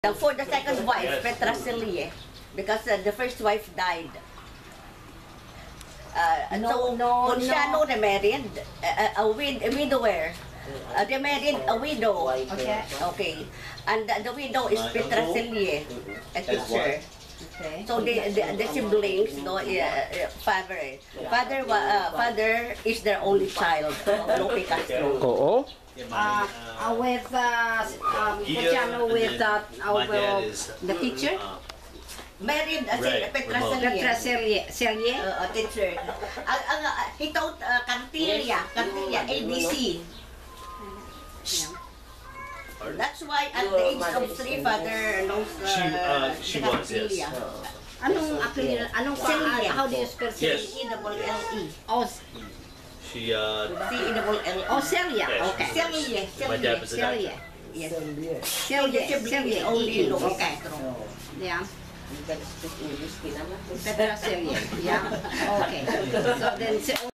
For the second wife, Petra Celie, because the first wife died. Kung siya remarried, a widower, remarried a widow. Okay. And the widow is Petra Celie, a teacher. Okay. So the siblings, father is their only child, Lope Castro. Oo. With Pachano with the teacher? Married Petra Petra Celie. Celie? A teacher. He taught Cartilla, ABC. That's why at the age of 3, father knows she was, yes. How do you spell Celie? Yes. E-double-L-E. Oh, She C-E-double-L-E. oh, Celia. Okay. Celie. my dad was a Celia. doctor. Yes. Celia. Celia. Only Lope Okay. Castro. Yeah. Petra Celia. Yeah. Okay. So then